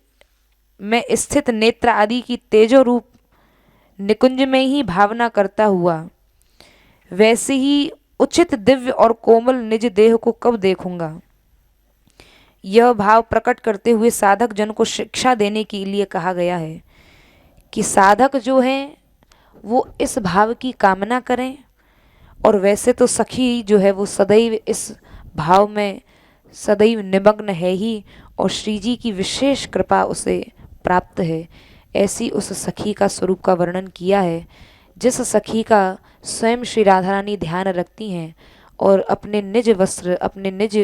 में स्थित नेत्र आदि की तेजो रूप निकुंज में ही भावना करता हुआ, वैसे ही उचित दिव्य और कोमल निज देह को कब देखूंगा। यह भाव प्रकट करते हुए साधक जन को शिक्षा देने के लिए कहा गया है कि साधक जो हैं वो इस भाव की कामना करें, और वैसे तो सखी जो है वो सदैव इस भाव में सदैव निमग्न है ही, और श्री जी की विशेष कृपा उसे प्राप्त है। ऐसी उस सखी का स्वरूप का वर्णन किया है जिस सखी का स्वयं श्री राधा रानी ध्यान रखती हैं और अपने निज वस्त्र, अपने निज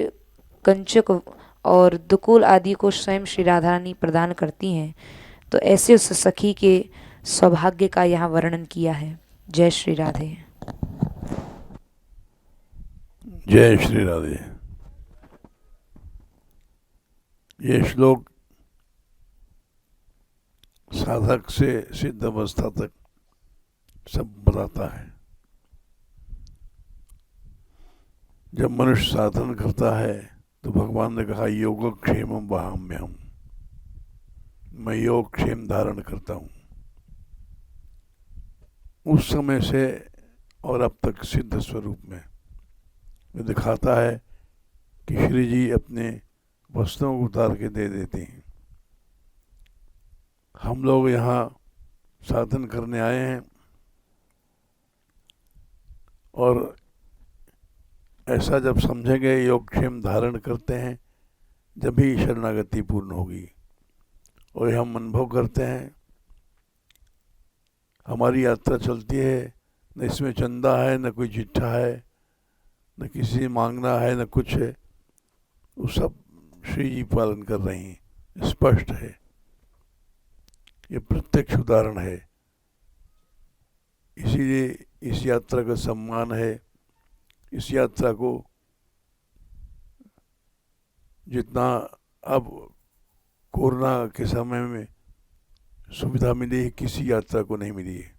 कंचक और दुकूल आदि को स्वयं श्री राधा रानी प्रदान करती हैं। तो ऐसे उस सखी के सौभाग्य का यहाँ वर्णन किया है। जय श्री राधे। जय श्री राधे। ये श्लोक साधक से सिद्ध अवस्था तक सब बताता है। जब मनुष्य साधन करता है तो भगवान ने कहा योगक्षेम वहाम्यहम्, मैं योगक्षेम धारण करता हूँ। उस समय से और अब तक सिद्ध स्वरूप में वो दिखाता है कि श्री जी अपने वस्त्रों को उतार के दे देते हैं। हम लोग यहाँ साधन करने आए हैं और ऐसा जब समझेंगे योगक्षेम धारण करते हैं जब भी शरणागति पूर्ण होगी। और हम अनुभव करते हैं हमारी यात्रा चलती है, न इसमें चंदा है, न कोई चिट्ठा है, न किसी से मांगना है, न कुछ है। वो सब श्री जी पालन कर रही हैं, स्पष्ट है। ये प्रत्यक्ष उदाहरण है। इसीलिए इस यात्रा का सम्मान है। इस यात्रा को जितना अब कोरोना के समय में सुविधा मिली है, किसी यात्रा को नहीं मिली है।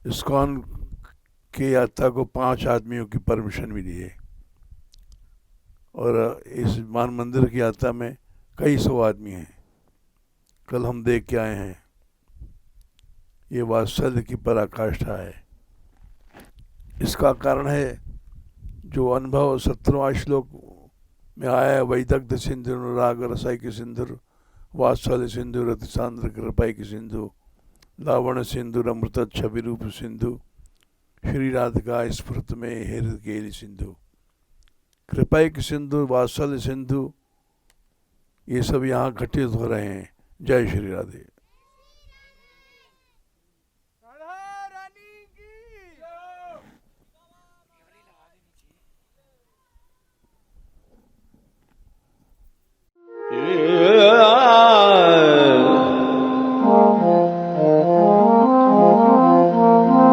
इस्कॉन के यात्रा को 5 आदमियों की परमिशन मिली है और इस मान मंदिर की यात्रा में कई सौ आदमी हैं। कल हम देख के आए हैं। ये वात्सल्य की पराकाष्ठा है। इसका कारण है जो अनुभव 17वां श्लोक में आया है, वैदग्ध सिंधु राग रसाई के सिंधु, वात्सल्य सिंधु, रति सांद्र कृपाई के सिंधु, लावण सिंधु, अमृत छवि रूप सिंधु, श्री राधिका स्फुरत में हृदय केली सिंधु। कृपाई के सिंधु, वात्सल्य सिंधु, ये सब यहाँ घटित हो रहे हैं। जय श्री राधे।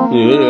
Yeah.